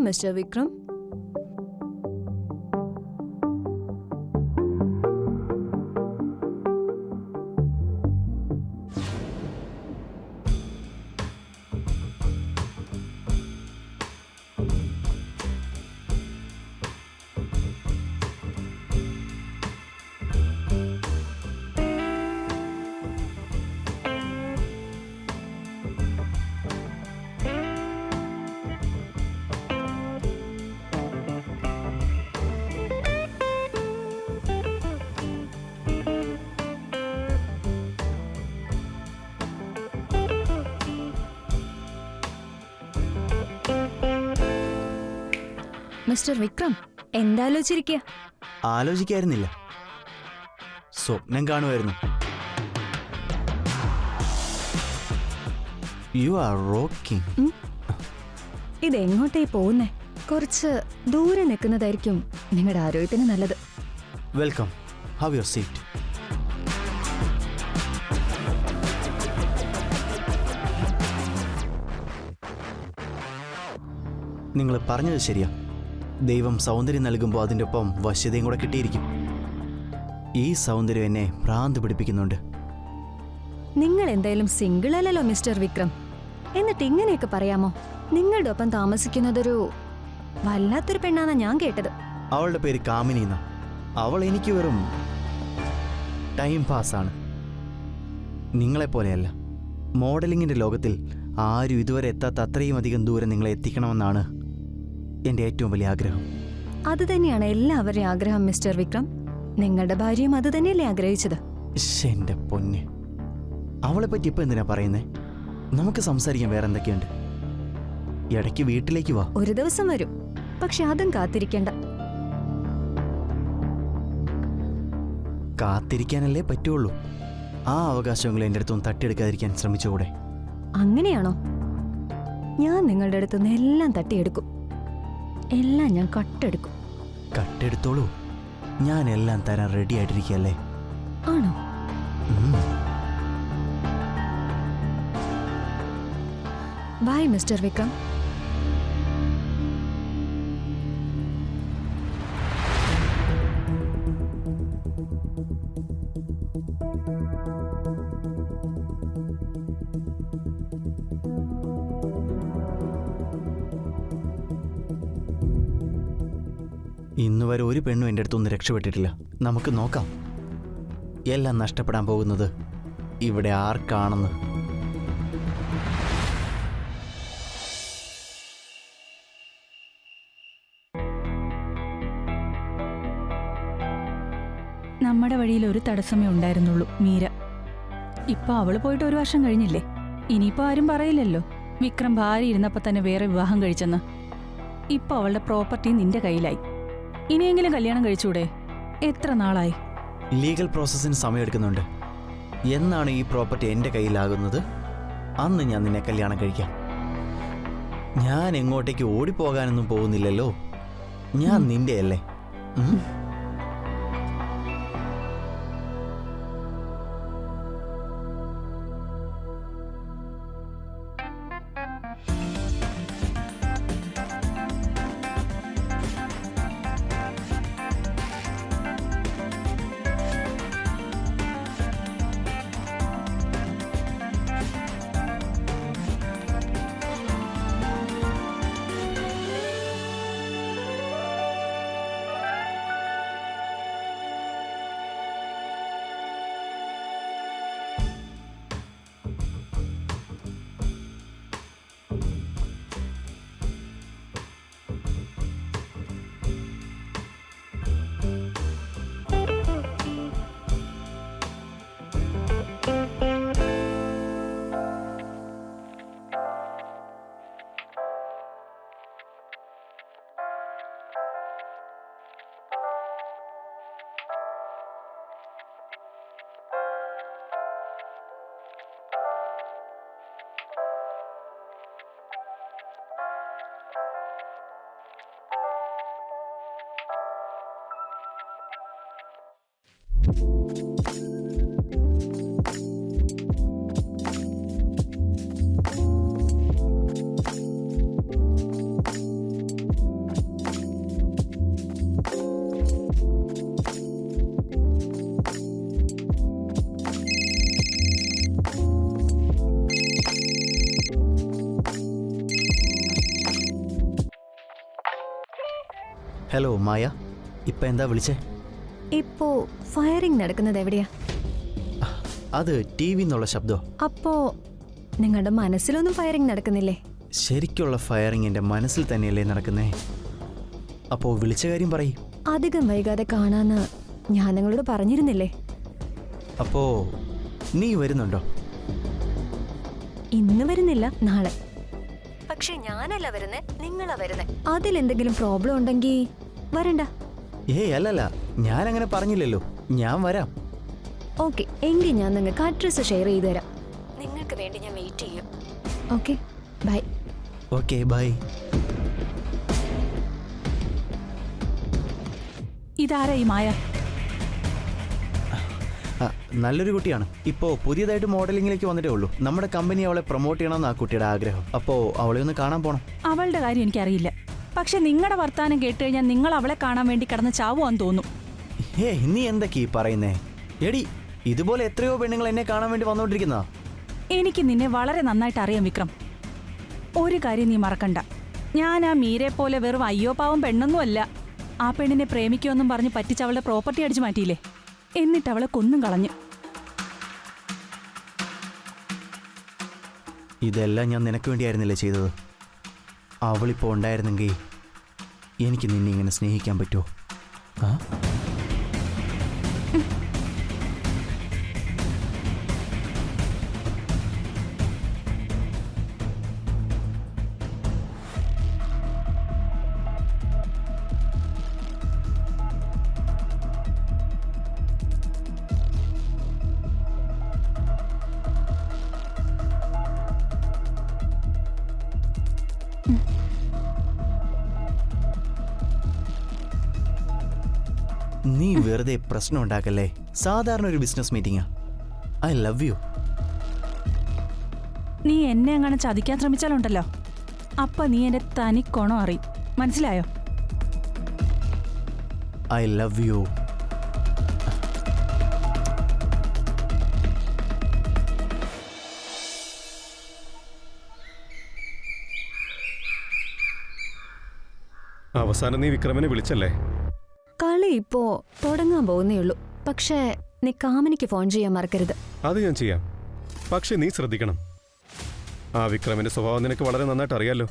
Mister Vikram. Mister Vikram, എന്താലോചിച്ചിരിക്കുക? ആലോചിക്കായിരുന്നില്ല, സ്വപ്നം കാണുമായിരുന്നു. You are rocking. ഇതെങ്ങോട്ടേ പോകുന്നേ? കുറച്ച് ദൂരെ നിൽക്കുന്നതായിരിക്കും നിങ്ങളുടെ ആരോഗ്യത്തിന് നല്ലത്. Welcome, have your seat. നിങ്ങൾ പറഞ്ഞത് ശരിയാ. ദൈവം സൗന്ദര്യം നൽകുമ്പോൾ അതിൻ്റെ ഒപ്പം വശ്യതയും കൂടെ കിട്ടിയിരിക്കും. ഈ സൗന്ദര്യം എന്നെ ഭ്രാന്ത് പിടിപ്പിക്കുന്നുണ്ട്. നിങ്ങൾ എന്തായാലും സിംഗിൾ അല്ലല്ലോ മിസ്റ്റർ വിക്രം. എന്നിട്ട് ഇങ്ങനെയൊക്കെ പറയാമോ? നിങ്ങളുടെ ഒപ്പം താമസിക്കുന്നതൊരു വല്ലാത്തൊരു പെണ്ണാന്നാ ഞാൻ കേട്ടത്. അവളുടെ പേര് കാമിനി എന്നാ. അവൾ എനിക്ക് വെറും ടൈം പാസ്സാണ്. നിങ്ങളെപ്പോലെയല്ല. മോഡലിങ്ങിൻ്റെ ലോകത്തിൽ ആരും ഇതുവരെ എത്താത്ത അത്രയും അധികം ദൂരം നിങ്ങളെ എത്തിക്കണമെന്നാണ് എൻ്റെ ഏറ്റവും വലിയ ആഗ്രഹം. അത് തന്നെയാണ് എല്ലാവരുടെയും ആഗ്രഹം മിസ്റ്റർ വിക്രം. നിങ്ങളുടെ ഭാര്യയും അത് തന്നെയല്ലേ ആഗ്രഹിച്ചത്? എൻ്റെ പൊന്നെ, അവളെ പറ്റി ഇപ്പം എന്തിനാ പറയുന്നേ? നമുക്ക് സംസാരിക്കാൻ വേറെ എന്തൊക്കെയുണ്ട്. ഇടയ്ക്ക് വീട്ടിലേക്ക് വാ. ഒരു ദിവസം വരും, പക്ഷെ അതും കാത്തിരിക്കേണ്ട. കാത്തിരിക്കാനല്ലേ പറ്റുള്ളൂ. ആ അവകാശങ്ങൾ എൻ്റെ അടുത്തൊന്നും തട്ടിയെടുക്കാതിരിക്കാൻ ശ്രമിച്ചുകൂടെ? അങ്ങനെയാണോ? ഞാൻ നിങ്ങളുടെ അടുത്തുനിന്ന് എല്ലാം തട്ടിയെടുക്കും. എല്ലാം ഞാൻ കട്ടെടുക്കും. കട്ടെടുത്തോളൂ, ഞാൻ എല്ലാം തരാൻ റെഡി ആയിട്ടിരിക്കല്ലേ. ആണോ? Bye Mr Vikram. ഇന്നുവരെ ഒരു പെണ്ണും എൻ്റെ അടുത്തൊന്നും രക്ഷപ്പെട്ടിട്ടില്ല. നമുക്ക് നോക്കാം. എല്ലാം നഷ്ടപ്പെടാൻ പോകുന്നത് ഇവിടെ ആർക്കാണെന്ന്. നമ്മുടെ വഴിയിൽ ഒരു തടസ്സമേ ഉണ്ടായിരുന്നുള്ളൂ, മീര. ഇപ്പൊ അവള് പോയിട്ട് 1 വർഷം കഴിഞ്ഞില്ലേ? ഇനിയിപ്പോ ആരും പറയില്ലല്ലോ വിക്രം ഭാര്യ ഇരുന്നപ്പോ തന്നെ വേറെ വിവാഹം കഴിച്ചെന്ന്. ഇപ്പൊ അവളുടെ പ്രോപ്പർട്ടി നിന്റെ കയ്യിലായി. ഇനിയെങ്കിലും കല്യാണം കഴിച്ചൂടെ? എത്ര നാളായി? ലീഗൽ പ്രോസസ്സിന് സമയമെടുക്കുന്നുണ്ട്. എന്നാണ് ഈ പ്രോപ്പർട്ടി എൻ്റെ കയ്യിലാകുന്നത് അന്ന് ഞാൻ നിന്നെ കല്യാണം കഴിക്കാം. ഞാൻ എങ്ങോട്ടേക്ക് ഓടിപ്പോകാനൊന്നും പോകുന്നില്ലല്ലോ. ഞാൻ നിന്റെയല്ലേ. ഹലോ മായ, ഇപ്പം എന്താ വിളിച്ചേ? ഇപ്പോ ഫയറിംഗ് നടക്കുന്നത് എവിടെയാ? അത് ടി വി എന്നുള്ള ശബ്ദോ? അപ്പോ നിങ്ങളുടെ മനസ്സിലൊന്നും ഫയറിംഗ് നടക്കുന്നില്ലേ? ശരിക്കുള്ള ഫയറിംഗ് എൻ്റെ മനസ്സിൽ തന്നെയല്ലേ നടക്കുന്നേ. അപ്പോൾ വിളിച്ച കാര്യം പറയും. അധികം വൈകാതെ കാണാന്ന് ഞാൻ നിങ്ങളോട് പറഞ്ഞിരുന്നില്ലേ? അപ്പോൾ നീ വരുന്നുണ്ടോ? ഇന്ന് വരുന്നില്ല, നാളെ. പക്ഷെ ഞാനല്ല വരുന്നേ, നിങ്ങളാ വരുന്നേ. അതിലെന്തെങ്കിലും പ്രോബ്ലം ഉണ്ടെങ്കിൽ വരണ്ട. അല്ലല്ല, ഞാനങ്ങനെ പറഞ്ഞില്ലല്ലോ. ഞാൻ വരാം. ഓക്കെ, എങ്കിൽ ഞാൻ നിങ്ങൾക്ക് അഡ്രസ്സ് ഷെയർ ചെയ്തു തരാം. നിങ്ങൾക്ക് വേണ്ടി ഞാൻ വെയിറ്റ് ചെയ്യും. Okay, bye. Okay, bye. ഇതാരാ ഈ മായ? നല്ലൊരു കുട്ടിയാണ്. ഇപ്പോൾ പുതിയതായിട്ട് മോഡലിംഗിലേക്ക് വന്നിട്ടേ ഉള്ളൂ. നമ്മുടെ കമ്പനി അവളെ പ്രൊമോട്ട് ചെയ്യണമെന്ന് ആ കുട്ടിയുടെ ആഗ്രഹം. അപ്പോൾ അവളെ ഒന്ന് കാണാൻ പോണം. അവളുടെ കാര്യം എനിക്കറിയില്ല. പക്ഷെ നിങ്ങളുടെ വർത്താനം കേട്ട് കഴിഞ്ഞാൽ നിങ്ങൾ അവളെ കാണാൻ വേണ്ടി കിടന്ന് ചാവുവാന്ന് തോന്നും. നീ എന്തൊക്കെയാ പറയുന്നേ? എടി, ഇതുപോലെ എത്രയോ പെണ്ണുങ്ങൾ എന്നെ കാണാൻ വേണ്ടി വന്നുകൊണ്ടിരിക്കുന്നതാ. എനിക്ക് നിന്നെ വളരെ നന്നായിട്ട് അറിയാം വിക്രം. ഒരു കാര്യം നീ മറക്കണ്ട, ഞാൻ ആ മീരെ പോലെ വെറും അയ്യോ പാവം പെണ്ണൊന്നുമല്ല. ആ പെണ്ണിനെ പ്രേമിക്കുമെന്നും പറഞ്ഞ് പറ്റിച്ച് അവളുടെ പ്രോപ്പർട്ടി അടിച്ചു മാറ്റിയില്ലേ, എന്നിട്ട് അവളെ കൊന്നും കളഞ്ഞു. ഇതെല്ലാം ഞാൻ നിനക്ക് വേണ്ടിയായിരുന്നില്ലേ ചെയ്തത്? അവളിപ്പോൾ ഉണ്ടായിരുന്നെങ്കിൽ എനിക്ക് നിന്നെ ഇങ്ങനെ സ്നേഹിക്കാൻ പറ്റുമോ? നീ വെറുതെ പ്രശ്നം ഉണ്ടാക്കല്ലേ. സാധാരണ ഒരു ബിസിനസ് മീറ്റിംഗാ. I love you. നീ എന്നെ അങ്ങനെ ചതിക്കാൻ ശ്രമിച്ചാലുണ്ടല്ലോ, അപ്പൊ നീ എന്റെ തനി കൊണം അറിയും. മനസ്സിലായോ? I love U. അവസാനം നീ വിക്രമനെ വിളിച്ചല്ലേ? കളി ഇപ്പോ തുടങ്ങാൻ പോകുന്നേ ഉള്ളൂ. പക്ഷേ നീ കാമിനിക്ക് ഫോൺ ചെയ്യാൻ മറക്കരുത്. അത് ഞാൻ ചെയ്യാം. പക്ഷെ നീ ശ്രദ്ധിക്കണം, ആ വിക്രമിന്റെ സ്വഭാവം നിനക്ക് വളരെ നന്നായിട്ട് അറിയാലോ.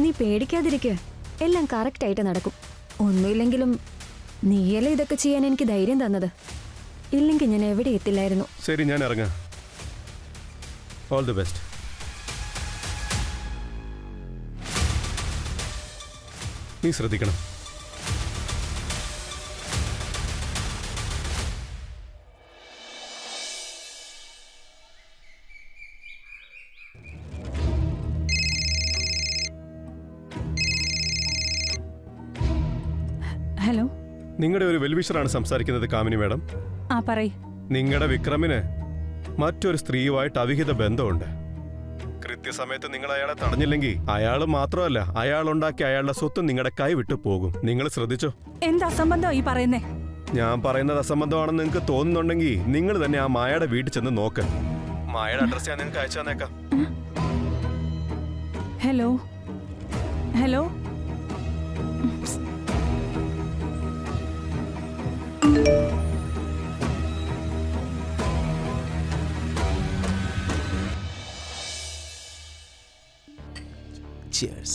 നീ പേടിക്കാതിരിക്കുക, എല്ലാം കറക്റ്റ് ആയിട്ട് നടക്കും. ഒന്നുമില്ലെങ്കിലും നീയല്ലേ ഇതൊക്കെ ചെയ്യാൻ എനിക്ക് ധൈര്യം തന്നത്. ഇല്ലെങ്കിൽ ഞാൻ എവിടെ എത്തില്ലായിരുന്നു. ശരി, ഞാൻ ഇറങ്ങാം. All the best. നീ ശ്രദ്ധിക്കണം. ഹലോ, നിങ്ങളുടെ ഒരു വെൽവിഷറാണ് സംസാരിക്കുന്നത് കാമിനി മാഡം. ആ പറയ്. നിങ്ങളുടെ വിക്രമിന് മറ്റൊരു സ്ത്രീയുമായിട്ട് അവിഹിത ബന്ധമുണ്ട്. കൃത്യസമയത്ത് നിങ്ങൾ അയാളെ തടഞ്ഞില്ലെങ്കിൽ അയാൾ മാത്രമല്ല, അയാളുണ്ടാക്കി അയാളുടെ സ്വത്ത് നിങ്ങളുടെ കൈ വിട്ടു പോകും. നിങ്ങൾ ശ്രദ്ധിച്ചോ? എന്ത് അസംബന്ധം ഈ പറയുന്നേ? ഞാൻ പറയുന്നത് അസംബന്ധമാണെന്ന് നിങ്ങൾക്ക് തോന്നുന്നുണ്ടെങ്കിൽ നിങ്ങൾ തന്നെ ആ മായയുടെ വീട്ടിൽ ചെന്ന് നോക്ക്. മായയുടെ അഡ്രസ് ഞാൻ നിങ്ങൾക്ക് അയച്ചു തന്നേക്കാം. Hello hello. Cheers.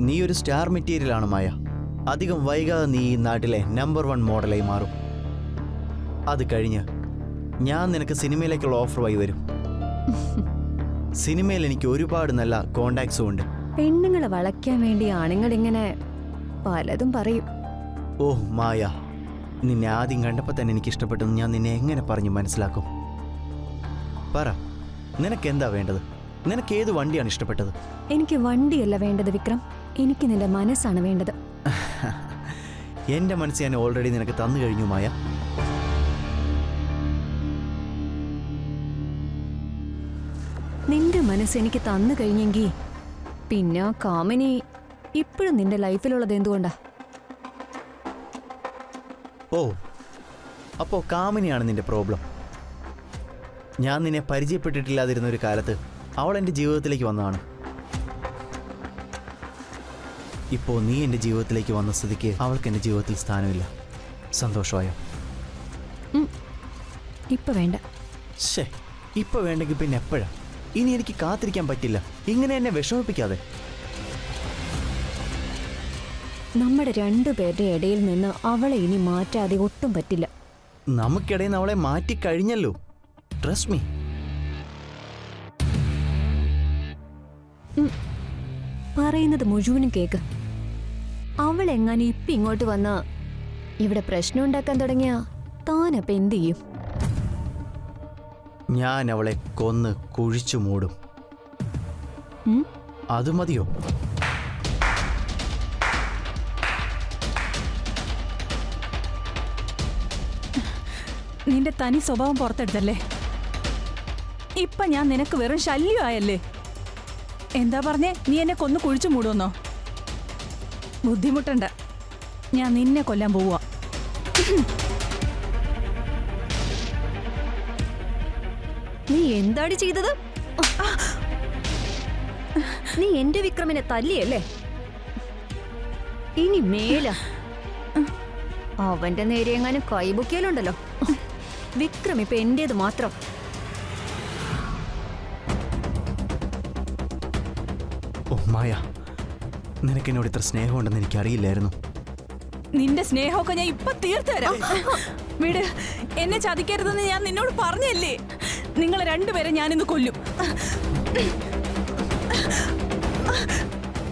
നീ ഒരു സ്റ്റാർ മെറ്റീരിയലാണ് മായ. അധികം വൈകാതെ നീ ഈ നാട്ടിലെ നമ്പർ 1 മോഡലായി മാറും. അത് കഴിഞ്ഞ് ഞാൻ നിനക്ക് സിനിമയിലേക്കുള്ള ഓഫർ വഴി വരും. സിനിമയിൽ എനിക്ക് ഒരുപാട് നല്ല കോണ്ടാക്ട്സും ഉണ്ട്. പെണ്ണുങ്ങളെ വളയ്ക്കാൻ വേണ്ടി ആണുങ്ങൾ ഇങ്ങനെ പലതും പറയും. ഓ മായ, നിന്നെ ആദ്യം കണ്ടപ്പോൾ തന്നെ എനിക്ക് ഇഷ്ടപ്പെട്ടെന്ന് ഞാൻ നിന്നെ എങ്ങനെ പറഞ്ഞു മനസ്സിലാക്കും? പറ, നിനക്ക് എന്താ വേണ്ടത്? നിനക്ക് ഏത് വണ്ടിയാണ് ഇഷ്ടപ്പെട്ടത്? എനിക്ക് വണ്ടിയല്ല വേണ്ടത് വിക്രം, എനിക്ക് നിന്റെ മനസ്സാണ് വേണ്ടത്. എന്റെ മനസ്സ് ഞാൻ ഓൾറെഡി നിനക്ക് തന്നു കഴിഞ്ഞു മായ. നിന്റെ മനസ്സ് എനിക്ക് തന്നു കഴിഞ്ഞെങ്കിൽ പിന്നെ കാമിനി ഇപ്പോഴും നിന്റെ ലൈഫിലുള്ളത് എന്തുകൊണ്ടാ? ഓ, അപ്പോൾ കാമിനിയാണ് നിന്റെ പ്രോബ്ലം. ഞാൻ നിന്നെ പരിചയപ്പെട്ടിട്ടില്ലാതിരുന്ന ഒരു കാലത്ത് അവൾ എൻ്റെ ജീവിതത്തിലേക്ക് വന്നതാണ്. ഇപ്പോൾ നീ എൻ്റെ ജീവിതത്തിലേക്ക് വന്ന സ്ഥിതിക്ക് അവൾക്ക് എൻ്റെ ജീവിതത്തിൽ സ്ഥാനമില്ല. സന്തോഷമായോ? ഇപ്പൊ വേണ്ട. ശേ, ഇപ്പൊ വേണ്ടെങ്കിൽ പിന്നെ എപ്പോഴാ? ഇനി എനിക്ക് കാത്തിരിക്കാൻ പറ്റില്ല. ഇങ്ങനെ എന്നെ വിഷമിപ്പിക്കാതെ. നമ്മുടെ രണ്ടുപേരുടെ ഇടയിൽ നിന്ന് അവളെ ഇനി മാറ്റാതെ ഒട്ടും പറ്റില്ല. നമുക്കിടയിൽ നിന്ന് അവളെ മാറ്റി കഴിഞ്ഞല്ലോ. Trust me. പറയുന്നത് മുഴുവനും കേക്ക്. അവളെങ്ങാനും ഇപ്പൊ ഇങ്ങോട്ട് വന്ന ഇവിടെ പ്രശ്നം ഉണ്ടാക്കാൻ തുടങ്ങിയ താനപ്പ എന്ത് ചെയ്യും? ഞാൻ അവളെ കൊന്ന് കുഴിച്ചു മൂടും. അത് മതിയോ? നിന്റെ തനി സ്വഭാവം പുറത്തെടുത്തല്ലേ? ഇപ്പൊ ഞാൻ നിനക്ക് വെറും ശല്യമായല്ലേ? എന്താ പറഞ്ഞേ? നീ എന്നെ കൊന്നു കുഴിച്ചു മൂടുമെന്നോ? ബുദ്ധിമുട്ടണ്ട, ഞാൻ നിന്നെ കൊല്ലാൻ പോവാ. നീ എന്താണ് ചെയ്തത്? നീ എന്റെ വിക്രമിനെ തല്ലിയല്ലേ? ഇനി മേല അവന്റെ നേരെ എങ്ങാനും കൈബുക്കിയാലുണ്ടല്ലോ, വിക്രം ഇപ്പൊ എന്റേത് മാത്രം. ഓ മായ, നിനക്കെന്നോട് ഇത്ര സ്നേഹമുണ്ടെന്ന് എനിക്കറിയില്ലായിരുന്നു. നിന്റെ സ്നേഹമൊക്കെ ഞാൻ ഇപ്പൊ തീർത്തുതരാം. വീട് എന്നെ ചതിക്കരുതെന്ന് ഞാൻ നിന്നോട് പറഞ്ഞല്ലേ? നിങ്ങൾ രണ്ടുപേരെ ഞാനിന്ന് കൊല്ലും.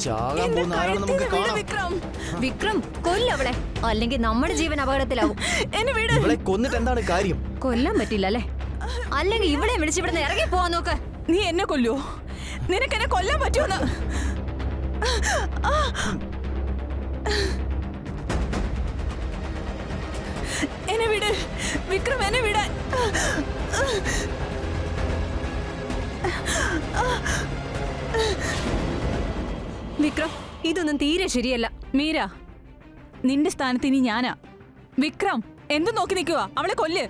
ചാകാൻ പോകുന്ന ആരാണെന്ന് നമുക്ക് കാണാം. വിക്രം, വിക്രം കൊല്ലവളെ, അല്ലെങ്കിൽ നമ്മുടെ ജീവൻ അപകടത്തിലാവും. എന്നെ വീട്. ഇവളെ കൊന്നിട്ട് എന്താണ് കാര്യം? കൊല്ലാൻ പറ്റില്ല അല്ലേ? അല്ലെങ്കിൽ ഇവിടെ വിളിച്ച് ഇവിടുന്ന് ഇറങ്ങി പോവാൻ നോക്ക്. നീ എന്നെ കൊല്ലുവോ? നിനക്ക് എന്നെ കൊല്ലാൻ പറ്റുമെന്ന്? എന്നെ വിട് വിക്രം, എന്നെ വിടാൻ. വിക്രം, ഇതൊന്നും തീരെ ശരിയല്ല. മീര, നിന്റെ സ്ഥാനത്ത് ഇനി ഞാനാ. വിക്രം, എന്ത് നോക്കി നിൽക്കുവാ? അവളെ കൊല്ല്.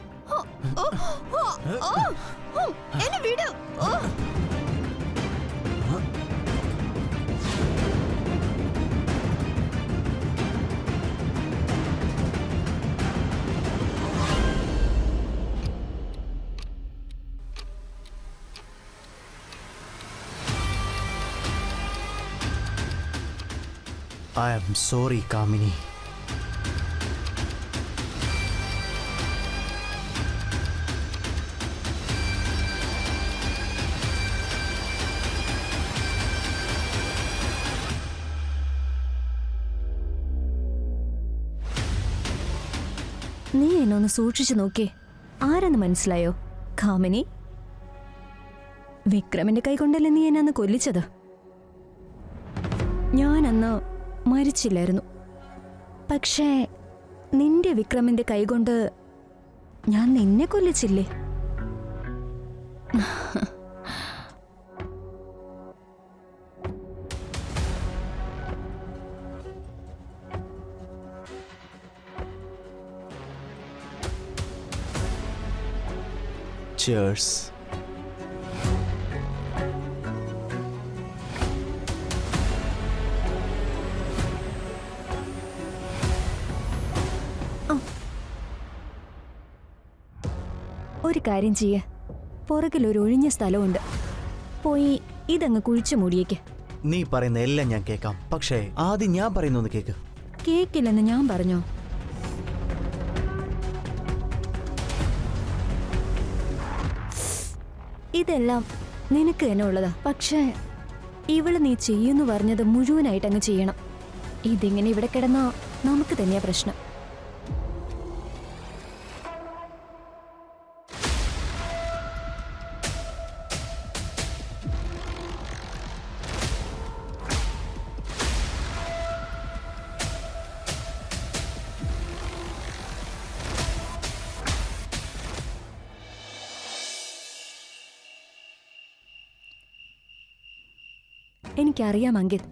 എന്നെ വിട്. I am sorry, Kamini. നീ എന്നെ ഒന്ന് സൂക്ഷിച്ചു നോക്കിയേ. ആരെന്ന് മനസ്സിലായോ? കാമിനി, വിക്രമിന്റെ കൈ കൊണ്ടല്ലേ നീ എന്നെ അന്ന് കൊല്ലിച്ചത്? ഞാനന്ന് മരിച്ചില്ലായിരുന്നു. പക്ഷേ നിന്റെ വിക്രമിന്റെ കൈകൊണ്ട് ഞാൻ നിന്നെ കൊല്ലിച്ചില്ലേ? Cheers. ഒരു കാര്യം ചെയ്യേ, പുറകിൽ ഒരു ഒഴിഞ്ഞ സ്ഥലമുണ്ട്, പോയി ഇതങ്ങ് കുഴിച്ചു മൂടിയേക്ക്. നീ പറയുന്ന എല്ലാം ഞാൻ കേൾക്കാം, പക്ഷേ ആദ്യം ഞാൻ പറയുന്നൊന്ന് കേക്ക്. കേക്കില്ലെന്ന് ഞാൻ പറഞ്ഞോ? ഇതെല്ലാം നിനക്ക് തന്നെ ഉള്ളതാ. പക്ഷേ ഇവള് നീ ചെയ്യുന്നു പറഞ്ഞത് മുഴുവനായിട്ട് അങ്ങ് ചെയ്യണം. ഇതിങ്ങനെ ഇവിടെ കിടന്നാ നമുക്ക് തന്നെയാ പ്രശ്നം. എനിക്കറിയാം അങ്കിത്,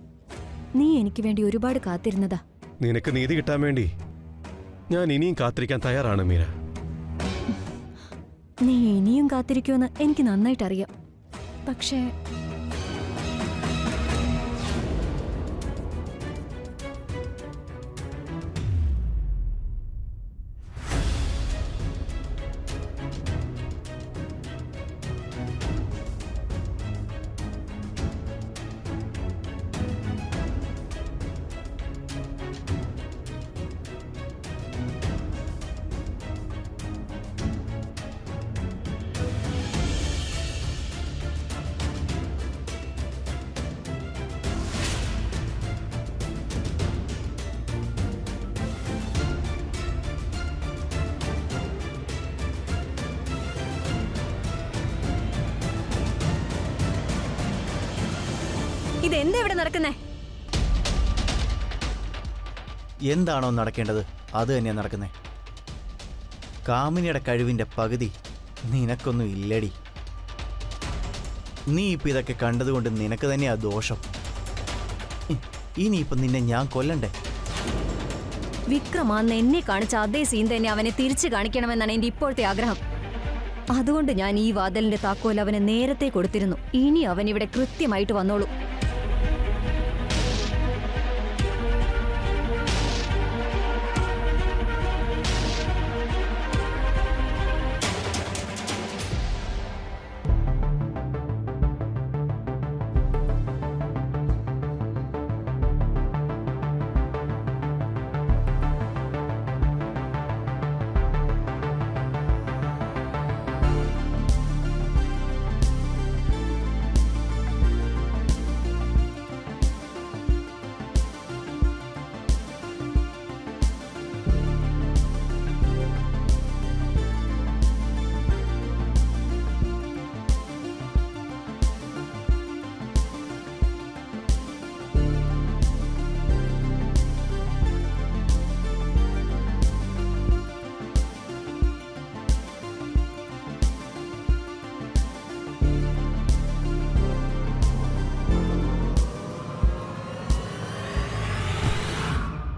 നീ എനിക്ക് വേണ്ടി ഒരുപാട് കാത്തിരുന്നതാ. നിനക്ക് നീതി കിട്ടാൻ വേണ്ടി ഞാൻ ഇനിയും കാത്തിരിക്കാൻ തയ്യാറാണ് മീര. നീ ഇനിയും കാത്തിരിക്കുമെന്ന് എനിക്ക് നന്നായിട്ടറിയാം. പക്ഷേ ഇതെന്താ ഇവിടെ നടക്കുന്നേ? എന്താണോ നടക്കേണ്ടത് അത് തന്നെയാണ് നടക്കുന്നേ. കാമിനിയുടെ കഴിവിൻ്റെ പകുതി നിനക്കൊന്നും ഇല്ലടി. നീ ഇപ്പം ഇതൊക്കെ കണ്ടതുകൊണ്ട് നിനക്ക് തന്നെയാ ദോഷം. ഇനിയിപ്പം നിന്നെ ഞാൻ കൊല്ലണ്ടേ? വിക്രം അന്ന് എന്നെ കാണിച്ച അതേ സീൻ തന്നെ അവനെ തിരിച്ചു കാണിക്കണമെന്നാണ് എന്റെ ഇപ്പോഴത്തെ ആഗ്രഹം. അതുകൊണ്ട് ഞാൻ ഈ വാതിലിന്റെ താക്കോൽ അവന് നേരത്തെ കൊടുത്തിരുന്നു. ഇനി അവൻ ഇവിടെ കൃത്യമായിട്ട് വന്നോളൂ.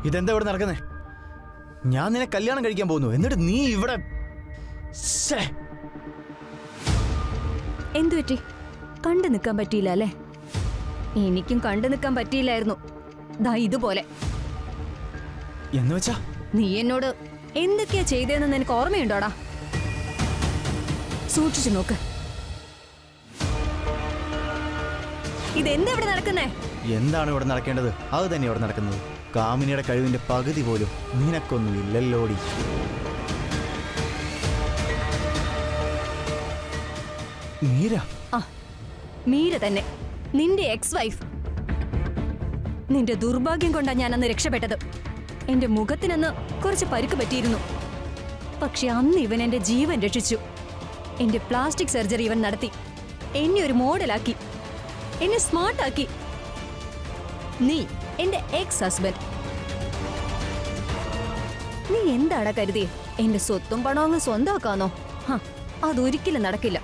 ഇതെന്താ ഇവിടെ നടക്കുന്നേ? ഞാൻ നിന്നെ കല്യാണം കഴിക്കാൻ പോകുന്നു, എന്നിട്ട് നീ ഇവിടെ. എന്തു പറ്റി? കണ്ടു നിൽക്കാൻ പറ്റിയില്ല അല്ലേ? എനിക്കും കണ്ടു നിൽക്കാൻ പറ്റിയില്ലായിരുന്നു. ദാ ഇതുപോലെ. എന്ന് വെച്ചാ നീ എന്നോട് എന്തൊക്കെയാ ചെയ്തതെന്ന് നിനക്ക് ഓർമ്മയുണ്ടോടാ? സൂക്ഷിച്ചു നോക്ക്. ഇതെന്താ ഇവിടെ നടക്കുന്നേ? എന്താണ് ഇവിടെ നടക്കേണ്ടത് അത് തന്നെ ഇവിടെ നടക്കുന്നത്. കാമിനിയുടെ കഴിവിന്റെ പകുതി പോലും നിനക്കൊന്നും ഇല്ലല്ലോടി. മീര? ആ, മീര തന്നെ, നിന്റെ എക്സ് വൈഫ്. നിന്റെ ദുർഭാഗ്യം കൊണ്ടാ ഞാൻ അന്ന് രക്ഷപ്പെട്ടത്. എന്റെ മുഖത്തിനന്ന് കുറച്ച് പരുക്ക് പറ്റിയിരുന്നു. പക്ഷെ അന്ന് ഇവൻ എന്റെ ജീവൻ രക്ഷിച്ചു. എന്റെ പ്ലാസ്റ്റിക് സർജറി ഇവൻ നടത്തി. എന്നെ ഒരു മോഡലാക്കി, എന്നെ സ്മാർട്ടാക്കി. നീ എന്റെ എക്സ് ഹസ്ബൻഡ്. നീ എന്താടാ കരുതിയേ? എന്റെ സ്വത്തും പണവും അങ്ങ് സ്വന്തമാക്കാന്നോ? അതൊരിക്കലും നടക്കില്ല.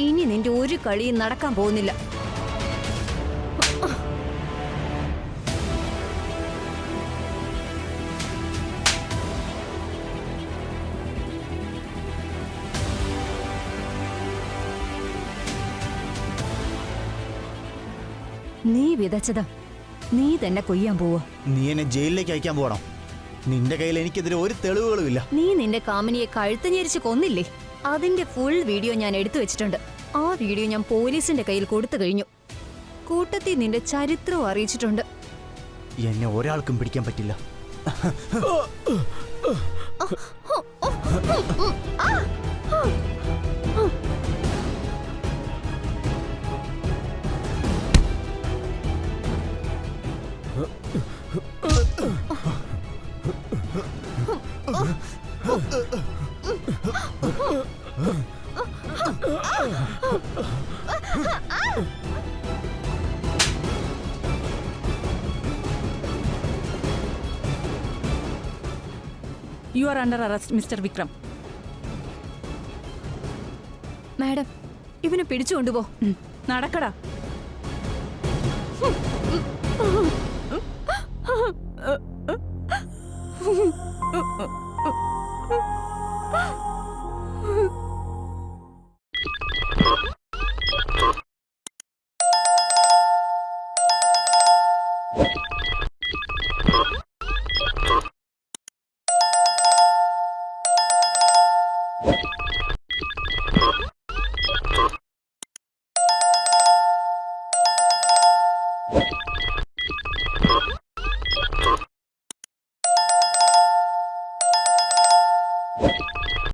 ഇനി നിന്റെ ഒരു കളിയും നടക്കാൻ പോകുന്നില്ല. നീ വിതച്ചത് നീ തന്നെ കൊയ്യാൻ പോവാ. നീ എന്നെ ജയിലിലേക്ക് അയക്കാൻ പോകണം. നിന്റെ കയ്യിൽ എനിക്കെതിരെ ഒരു തെളിവുകളും ഇല്ല. നീ നിന്റെ കാമിനിയെ കഴുത്ത് ഞെരിച്ച് കൊന്നില്ലേ? അതിന്റെ ഫുൾ വീഡിയോ ഞാൻ എടുത്തു വെച്ചിട്ടുണ്ട്. ആ വീഡിയോ ഞാൻ പോലീസിന്റെ കയ്യിൽ കൊടുത്തു കഴിഞ്ഞു. കൂട്ടത്തിൽ നിന്റെ ചരിത്രവും അറിയിച്ചിട്ടുണ്ട്. എന്നെ ഒരാൾക്കും പിടിക്കാൻ പറ്റില്ല. You are under arrest, Mr. Vikram. Madam, ഇവനെ പിടിച്ചുകൊണ്ടുപോ. നടക്കടാ.